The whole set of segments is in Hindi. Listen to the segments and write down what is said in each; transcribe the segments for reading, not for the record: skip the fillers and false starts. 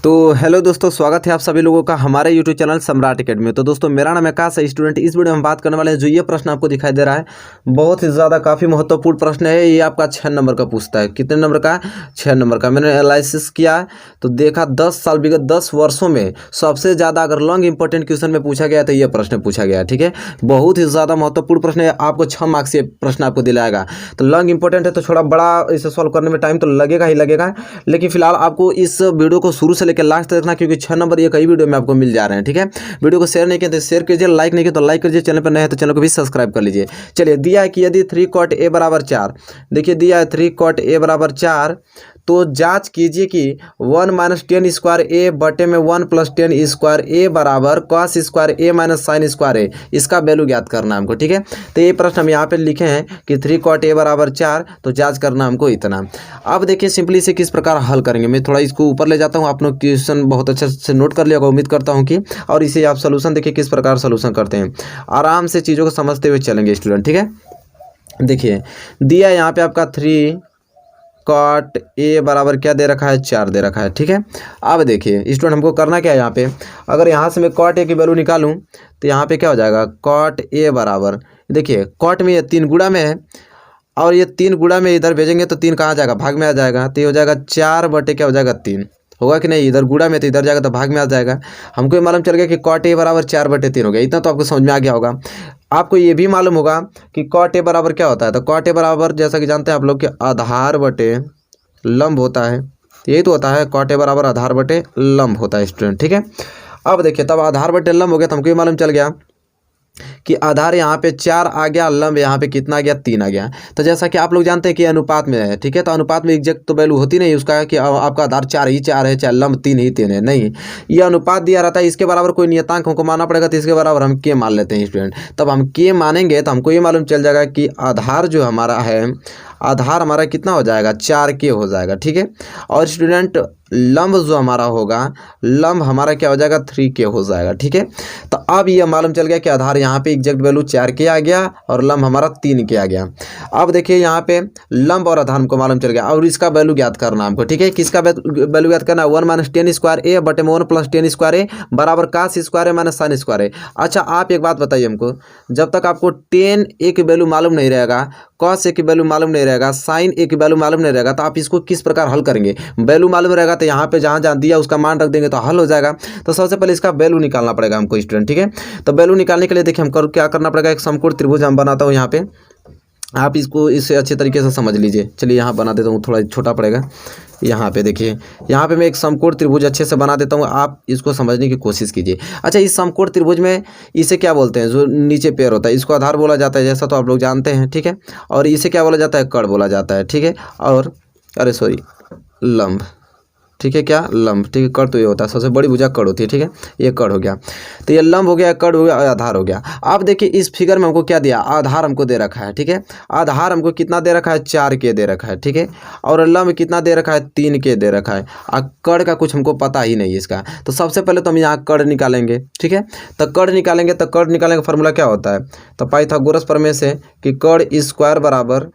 तो हेलो दोस्तों, स्वागत है आप सभी लोगों का हमारे यूट्यूब चैनल सम्राट अकेडमी में। तो दोस्तों, मेरा नाम आकाश है स्टूडेंट। इस वीडियो में हम बात करने वाले हैं जो ये प्रश्न आपको दिखाई दे रहा है, बहुत ही ज़्यादा काफ़ी महत्वपूर्ण प्रश्न है। ये आपका 6 नंबर का पूछता है। कितने नंबर का? 6 नंबर का। मैंने एनालिसिस किया तो देखा 10 साल विगत 10 वर्षों में सबसे ज़्यादा अगर लॉन्ग इंपॉर्टेंट क्वेश्चन में पूछा गया तो ये प्रश्न पूछा गया है। ठीक है, बहुत ही ज़्यादा महत्वपूर्ण प्रश्न है। आपको 6 मार्क्स से प्रश्न आपको दिलाएगा। तो लॉन्ग इंपॉर्टेंट है तो थोड़ा बड़ा इसे सॉल्व करने में टाइम तो लगेगा ही लगेगा, लेकिन फिलहाल आपको इस वीडियो को शुरू से लेकर लास्ट तक देखना, क्योंकि 6 नंबर ये कई वीडियो में आपको मिल जा रहे हैं। ठीक है, वीडियो को शेयर नहीं किया तो शेयर कीजिए, लाइक नहीं किया तो लाइक कीजिए, चैनल पर नए हैं तो चैनल को भी सब्सक्राइब कर लीजिए। चलिए, दिया है कि यदि 3 cot a बराबर 4, देखिए दिया है 3 cot a बराबर 4, तो जांच कीजिए कि 1 - 10 स्क्वायर ए बटे में 1 + 10 स्क्वायर ए बराबर कॉस स्क्वायर ए माइनस साइन स्क्वायर ए, इसका वैल्यू ज्ञात करना हमको। ठीक है, तो ये प्रश्न हम यहाँ पे लिखे हैं कि 3 cot a बराबर 4, तो जांच करना हमको इतना। अब देखिए सिंपली इसे किस प्रकार हल करेंगे। मैं थोड़ा इसको ऊपर ले जाता हूँ, आप लोग क्वेश्चन बहुत अच्छे से नोट कर लिया होगा, उम्मीद करता हूँ कि, और इसे आप सोल्यूशन देखिए किस प्रकार सोल्यूशन करते हैं। आराम से चीज़ों को समझते हुए चलेंगे स्टूडेंट। ठीक है, देखिए दिया यहाँ पे आपका 3 cot a बराबर क्या दे रखा है? 4 दे रखा है। ठीक है, अब देखिए स्टूडेंट हमको करना क्या है यहाँ पे, अगर यहाँ से मैं cot a की वैल्यू निकालूँ तो यहाँ पे क्या हो जाएगा? cot a बराबर, देखिए cot में ये 3 गुणा में है और ये 3 गुणा में इधर भेजेंगे तो 3 कहाँ जाएगा? भाग में आ जाएगा। तो ये हो जाएगा 4 बटे क्या हो जाएगा? 3 होगा कि नहीं? इधर गुणा में तो इधर जाएगा तो भाग में आ जाएगा। हमको ये मालूम चल गया कि cot a बराबर 4 बटे 3 हो गया। इतना तो आपको समझ में आ गया होगा। आपको ये भी मालूम होगा कि cot a बराबर क्या होता है। तो cot a बराबर जैसा कि जानते हैं आप लोग कि आधार बटे लंब होता है। यही तो होता है, cot a बराबर आधार बटे लंब होता है स्टूडेंट। ठीक है, अब देखिए तब आधार बटे लंब हो गया तो हमको ये मालूम चल गया कि आधार यहाँ पे 4 आ गया, लंब यहाँ पे कितना आ गया? 3 आ गया। तो जैसा कि आप लोग जानते हैं कि अनुपात में है। ठीक है, तो अनुपात में एग्जैक्ट तो वैल्यू होती नहीं उसका कि आपका आधार 4 ही 4 है, चाहे लंब 3 ही 3 है, नहीं, ये अनुपात दिया रहता है। इसके बराबर कोई नियतांक हमको मानना पड़ेगा, तो इसके बराबर हम के मान लेते हैं स्टूडेंट। तब हम के मानेंगे तो हमको ये मालूम चल जाएगा कि आधार जो हमारा है, आधार हमारा कितना हो जाएगा? 4 के हो जाएगा। ठीक है, और स्टूडेंट लंब जो हमारा होगा, लंब हमारा क्या हो जाएगा? 3 के हो जाएगा। ठीक है, तो अब ये मालूम चल गया कि आधार यहाँ पे एग्जैक्ट वैल्यू 4 के आ गया और लंब हमारा 3 के आ गया। अब देखिए यहाँ पे लंब और आधार हमको मालूम चल गया और इसका वैल्यू ज्ञात करना हमको। ठीक है, किसका वैल्यू ज्ञात करना? 1 - 10 स्क्वायर ए बटे में 1 + 10 स्क्वायर ए बराबर कास स्क्वायर ए माइनस साइन स्क्वायर ए। अच्छा, आप एक बात बताइए हमको, जब तक आपको 10 ए की वैल्यू मालूम नहीं रहेगा, कॉस ए की वैल्यू मालूम नहीं रहेगा, साइन ए की वैल्यू मालूम नहीं रहेगा, तो आप इसको किस प्रकार हल करेंगे? वैल्यू मालूम रहेगा तो यहाँ पे जहाँ जहाँ दिया उसका मान रख देंगे तो हल हो जाएगा। तो सबसे पहले इसका वैल्यू निकालना पड़ेगा हमको स्टूडेंट। ठीक है, तो वैल्यू निकालने के लिए देखिए हमको क्या करना पड़ेगा, एक समकोण त्रिभुज हम बनाता हूँ यहाँ पे, आप इसको इससे अच्छे तरीके से समझ लीजिए। चलिए यहाँ बना देता हूँ, थोड़ा छोटा पड़ेगा। यहाँ पे देखिए, यहाँ पे मैं एक समकोण त्रिभुज अच्छे से बना देता हूँ, आप इसको समझने की कोशिश कीजिए। अच्छा, इस समकोण त्रिभुज में इसे क्या बोलते हैं? जो नीचे पैर होता है इसको आधार बोला जाता है, जैसा तो आप लोग जानते हैं। ठीक है, और इसे क्या बोला जाता है? कड़ बोला जाता है। ठीक है, और अरे सॉरी, लंब। ठीक है, क्या? लंब। ठीक है, कड़ तो ये होता है, सबसे बड़ी भुजा कड़ होती है। ठीक है, ये कड़ हो गया, तो ये लंब हो गया, कड़ हो गया, आधार हो गया। अब देखिए इस फिगर में हमको क्या दिया? आधार हमको दे रखा है। ठीक है, आधार हमको कितना दे रखा है? 4 के दे रखा है। ठीक है, और लंब कितना दे रखा है? 3 के दे रखा है। कड़ का कुछ हमको पता ही नहीं इसका, तो सबसे पहले तो हम यहाँ कड़ निकालेंगे। ठीक है, तो कड़ निकालेंगे, तो कड़ निकालने का फॉर्मूला क्या होता है? तो पाइथागोरस प्रमेय से कि कड़ स्क्वायर बराबर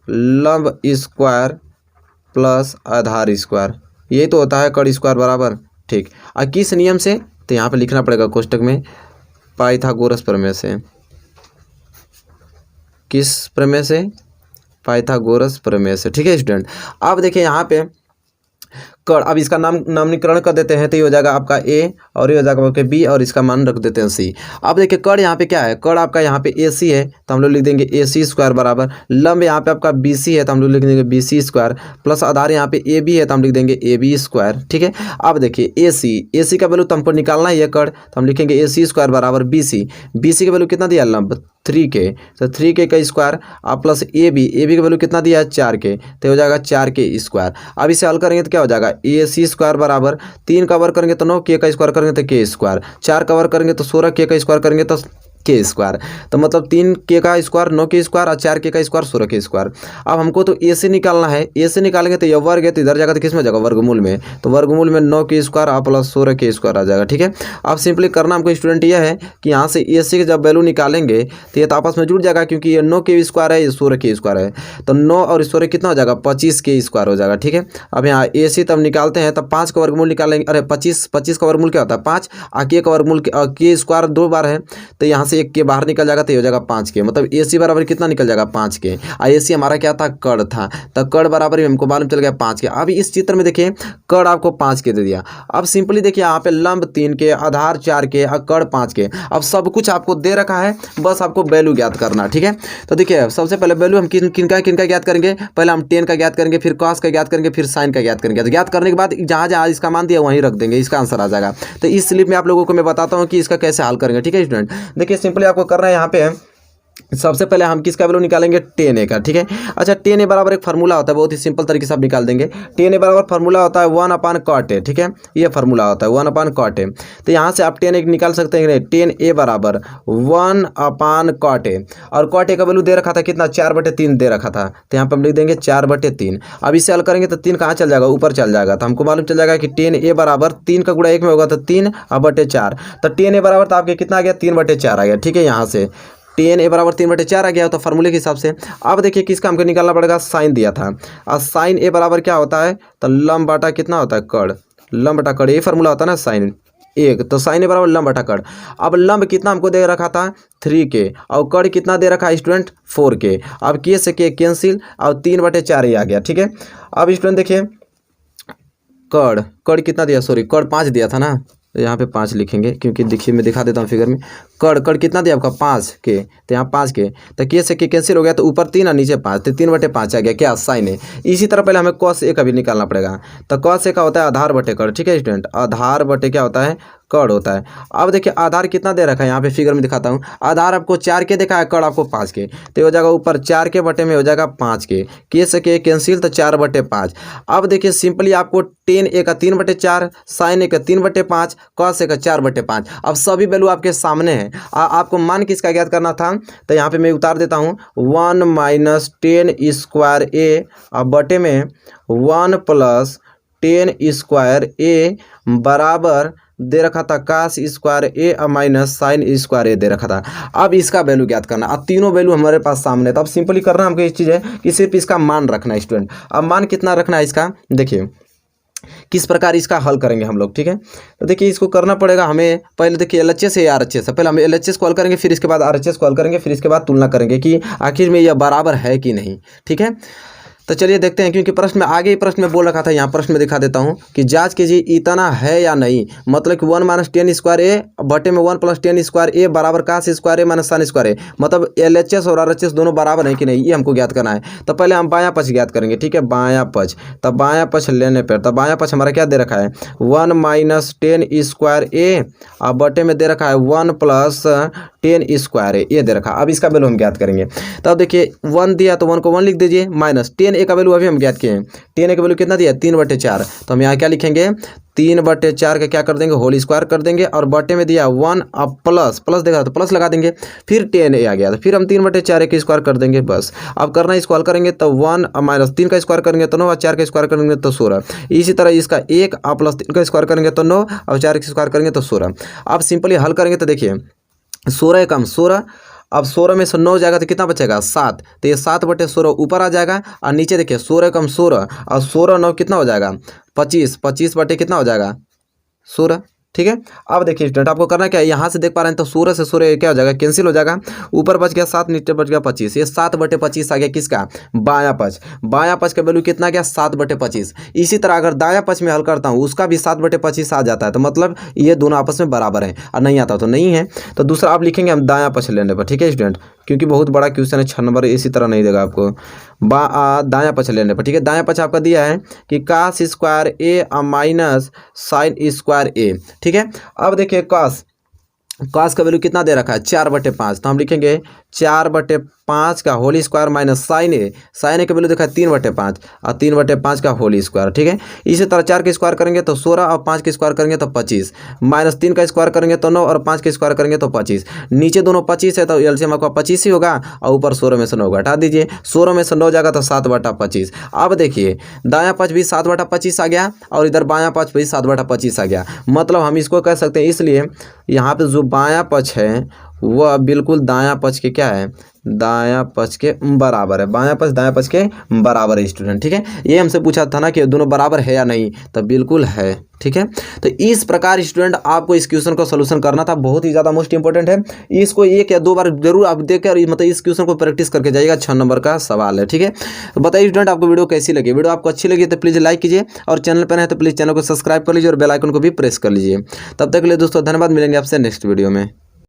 लंब स्क्वायर प्लस आधार स्क्वायर, ये तो होता है कड़ स्क्वायर बराबर। ठीक, और किस नियम से? तो यहाँ पे लिखना पड़ेगा कोष्टक में, पाइथागोरस प्रमेय से। किस प्रमेय से? पाइथागोरस प्रमेय से। ठीक है स्टूडेंट, अब देखिए यहाँ पे कड़, अब इसका नामकरण कर देते हैं, तो ये हो जाएगा आपका ए और ये हो जाएगा आपका बी और इसका मान रख देते हैं सी। अब देखिए कड़ यहाँ पे क्या है? कड़ आपका यहाँ पे ए सी है तो हम लोग लिख देंगे ए सी स्क्वायर बराबर, लंब यहाँ पे आपका बी सी है तो हम लोग लिख देंगे बी सी स्क्वायर, प्लस आधार यहाँ पे ए बी है तो हम लिख देंगे ए बी स्क्वायर। ठीक है, अब देखिए ए सी का वैल्यू तो हमको निकालना है, ये कड़, तो हम लिखेंगे ए सी स्क्वायर बराबर बी सी का वैल्यू कितना दिया? लंब 3 के, तो 3 के का स्क्वायर और प्लस ए बी की वैल्यू कितना दिया है? 4 के, तो हो जाएगा 4 के स्क्वायर। अब इसे हल करेंगे तो क्या हो जाएगा? ए सी स्क्वायर बराबर 3 का वर्ग करेंगे तो 9 के का स्क्वायर करेंगे तो के स्क्वायर, 4 का वर्ग करेंगे तो 16 के का स्क्वायर करेंगे तो के स्क्वायर। तो मतलब 3 का स्क्वायर 9 के स्क्वायर और 4 का स्क्वायर 16 के स्क्वायर। अब हमको तो ए से निकालना है, ए से निकालेंगे तो ये वर्ग है तो इधर जाएगा तो किस में जाएगा, वर्गमूल में। तो वर्गमूल में 9 के स्क्वायर और प्लस 16 के स्क्वायर आ जाएगा। ठीक है, अब सिंपली करना हमको स्टूडेंट यह है कि यहाँ से ए से जब वैल्यू निकालेंगे तो ये तो आपस में जुड़ जाएगा, क्योंकि ये 9 के स्क्वायर है, ये 16 के स्क्वायर है। तो 9 और 16 कितना हो जाएगा, 25 के स्क्वायर हो जाएगा। ठीक है, अब यहाँ ए से तब निकालते हैं तब 5 का वर्गमूल निकालेंगे। अरे 25 का वर्गमूल क्या होता है 5, और के का वर्गमूल के स्क्वायर 2 बार है तो यहाँ से 1 के बाहर निकल जाएगा तो ये हो जाएगा 5 के। मतलब ए सी बराबर कितना निकल जाएगा 5 के। और ए सी हमारा क्या था, कड़ था, तो कड़ बराबर ही हमको मालूम चल गया 5 के। अब इस चित्र में देखिए कड़ आपको 5 के दे दिया। अब सिंपली देखिए यहाँ पे लंब 3 के, आधार 4 के और कड़ 5 के। अब सब कुछ आपको दे रखा है, बस आपको वैल्यू ज्ञात करना। ठीक है, तो देखिए सबसे पहले वैल्यू हम किनका ज्ञात करेंगे, पहले हम tan का ज्ञात करेंगे, फिर cos का ज्ञात करेंगे, फिर sin का ज्ञात करेंगे। तो ज्ञात करने के बाद जहाँ जहाँ इसका मान दिया वहीं रख देंगे, इसका आंसर आ जाएगा। तो इस स्लिप में आप लोगों को मैं बताता हूँ कि इसका कैसे हल करेंगे। ठीक है स्टूडेंट, देखिए सिंपली आपको करना है यहाँ पे सबसे पहले हम किसका वैल्यू निकालेंगे, tan a का। ठीक है, अच्छा tan a बराबर एक फार्मूला होता है, बहुत ही सिंपल तरीके से आप निकाल देंगे। tan a बराबर फार्मूला होता है 1/cot a। ठीक है, ये फार्मूला होता है 1/cot a। तो यहाँ से आप tan a निकाल सकते हैं, tan a बराबर 1/cot a। और cot a का वैल्यू दे रखा था कितना, 4/3 दे रखा था, तो यहाँ पर हम लिख देंगे 4/3। अब इसे हल करेंगे तो 3 कहाँ चल जाएगा, ऊपर चल जाएगा। तो हमको मालूम चल जाएगा कि tan a बराबर 3 का गुणा 1 में होगा तो 3/4। तो tan a बराबर तो आपके कितना आ गया, 3/4 आ गया। ठीक है, यहाँ से tan a बराबर 3/4 आ गया तो फार्मूले के हिसाब से। अब देखिए किसका हमको निकालना पड़ेगा, साइन दिया था। और साइन a बराबर क्या होता है, तो लंब बटा कितना होता है, कड़, लंब बटा कड़, ये फार्मूला होता है ना साइन 1। तो साइन a बराबर लंब बटा कड़। अब लंब कितना हमको दे रखा था 3 के, और कड़ कितना दे रखा है स्टूडेंट 4 के। अब के से के कैंसिल और 3/4 आ गया। ठीक है, अब स्टूडेंट देखिए कड़ कितना दिया, सॉरी कड़ 5 दिया था ना, तो यहाँ पे 5 लिखेंगे, क्योंकि देखिए मैं दिखा देता हूँ फिगर में। कड़ कितना दिया आपका 5 के, तो यहाँ 5 के, तो के से के कैंसिल हो गया, तो ऊपर 3 और नीचे 5, तो 3/5 आ गया क्या, साइन है। इसी तरह पहले हमें cos a का भी निकालना पड़ेगा। तो cos a का होता है आधार बटे कड़। ठीक है स्टूडेंट, आधार बटे क्या होता है, कड़ होता है। अब देखिए आधार कितना दे रखा है, यहाँ पे फिगर में दिखाता हूँ। आधार आपको 4 के देखा है, कड़ आपको 5 के, तो हो जाएगा ऊपर 4 के बटे में हो जाएगा 5 के से के कैंसिल, तो 4/5। अब देखिए सिंपली आपको tan a का 3/4, साइन a का 3/5, cos a का 4/5। अब सभी वैल्यू आपके सामने है। आपको मान किसका ज्ञात करना था, तो यहाँ पे मैं उतार देता हूँ 1 - tan स्क्वायर a बटे में 1 + tan स्क्वायर a बराबर दे रखा था cos square a minus sine square a दे रखा था। अब इसका वैल्यू ज्ञात करना। अब तीनों वैल्यू हमारे पास सामने, तो अब सिंपली करना हमको एक चीज़ है कि सिर्फ इसका मान रखना है स्टूडेंट। अब मान कितना रखना है इसका, देखिए किस प्रकार इसका हल करेंगे हम लोग। ठीक है, तो देखिए इसको करना पड़ेगा हमें, पहले देखिए LHS या RHS, पहले हम LHS को हल करेंगे, फिर इसके बाद RHS को हल करेंगे, फिर इसके बाद तुलना करेंगे कि आखिर में यह बराबर है कि नहीं। ठीक है, तो चलिए देखते हैं, क्योंकि प्रश्न में आगे ही प्रश्न में बोल रखा था, यहाँ प्रश्न में दिखा देता हूँ कि जांच कीजिए इतना है या नहीं। मतलब कि 1 - tan स्क्वायर a बटे में 1 + tan स्क्वायर a बराबर cos square a minus sine square a। मतलब LHS और RHS दोनों बराबर है कि नहीं, ये हमको ज्ञात करना है। तो पहले हम बायां पक्ष ज्ञात करेंगे। ठीक है, बायां पक्ष, तो बायां पक्ष लेने पर, तो बायां पक्ष हमारा क्या दे रखा है 1 - tan स्क्वायर a बटे में दे रखा है 1 + tan स्क्वायर a, ये दे रखा। अब इसका वैल्यू हम ज्ञात करेंगे। तब देखिए 1 दिया तो 1 को 1 लिख दीजिए, माइनस tan a का वैल्यू अभी हम ज्ञात किए हैं, tan a का वैल्यू कितना दिया 3/4। तो हम यहाँ क्या लिखेंगे 3/4 का क्या कर देंगे, होल स्क्वायर कर देंगे, और बटे में दिया 1 अब प्लस देखा तो प्लस लगा देंगे, फिर tan a आ गया तो फिर हम 3/4 का स्क्वायर कर देंगे बस। अब करना इसको हल करेंगे तो 1 - 3 का स्क्वायर करेंगे तो 9 और 4 का स्क्वायर करेंगे तो 16। इसी तरह इसका 1 + 3 का स्क्वायर करेंगे तो 9 और 4 का स्क्वायर करेंगे तो 16। अब सिंपली हल करेंगे तो देखिए 16 कम 16, अब 16 में से 9 जाएगा तो कितना बचेगा 7, तो ये 7/16 ऊपर आ जाएगा, और नीचे देखिए 16 कम 16 और 16 9 कितना हो जाएगा 25, 25 बटे कितना हो जाएगा 16। ठीक है, अब देखिए स्टूडेंट आपको करना क्या है, यहाँ से देख पा रहे हैं तो 16 से 16 क्या हो जाएगा, कैंसिल हो जाएगा, ऊपर बच गया 7, नीचे बच गया 25, ये 7/25 आ गया किसका, बायां पक्ष। बायां पक्ष का वैल्यू कितना गया 7/25। इसी तरह अगर दायां पक्ष में हल करता हूँ उसका भी 7/25 आ जाता है, तो मतलब ये दोनों आपस में बराबर हैं, और नहीं आता तो नहीं है। तो दूसरा आप लिखेंगे हम दायां पक्ष लेने पर। ठीक है स्टूडेंट, क्योंकि बहुत बड़ा क्वेश्चन है 6 नंबर, इसी तरह नहीं देगा आपको, दायां पक्ष लेने पर। ठीक है, दायां पक्ष आपका दिया है कि cos square a minus sine square a। ठीक है, अब देखिए cos का वैल्यू कितना दे रखा है 4/5, तो हम लिखेंगे 4/5 5 का होल स्क्वायर माइनस साइन ए का वैल्यू देखा 3/5 और 3/5 का होल स्क्वायर। ठीक है, इसी तरह 4 का स्क्वायर करेंगे तो 16 और 5 का स्क्वायर करेंगे तो 25, माइनस 3 का स्क्वायर करेंगे तो 9 और 5 का स्क्वायर करेंगे तो 25। नीचे दोनों 25 है तो एलसीएम आपका 25 ही होगा और ऊपर 16 में से 9 घटा दीजिए, 16 में से 9 जाएगा तो 7/25। अब देखिए दायां पक्ष भी 7/25 आ गया और इधर बायां पक्ष भी 7/25 आ गया। मतलब हम इसको कह सकते हैं, इसलिए यहाँ पे जो बायां पक्ष है वह बिल्कुल दायां पक्ष के क्या है, दायां पक्ष के बराबर है। बायां पक्ष दायां पक्ष के बराबर है स्टूडेंट। ठीक है, ये हमसे पूछा था ना कि दोनों बराबर है या नहीं, तो बिल्कुल है। ठीक है, तो इस प्रकार स्टूडेंट आपको इस क्वेश्चन को सोल्यूशन करना था, बहुत ही ज़्यादा मोस्ट इंपॉर्टेंट है। इसको 1 या 2 बार जरूर आप देखकर मतलब इस क्वेश्चन को प्रैक्टिस करके जाइएगा, 6 नंबर का सवाल है। ठीक है, तो बताइए स्टूडेंट आपको वीडियो कैसी लगी। वीडियो आपको अच्छी लगी तो प्लीज़ लाइक कीजिए और चैनल पर है तो प्लीज़ चैनल को सब्सक्राइब कर लीजिए और बेल आइकन को भी प्रेस कर लीजिए। तब तक के लिए दोस्तों धन्यवाद, मिलेंगे आपसे नेक्स्ट वीडियो में।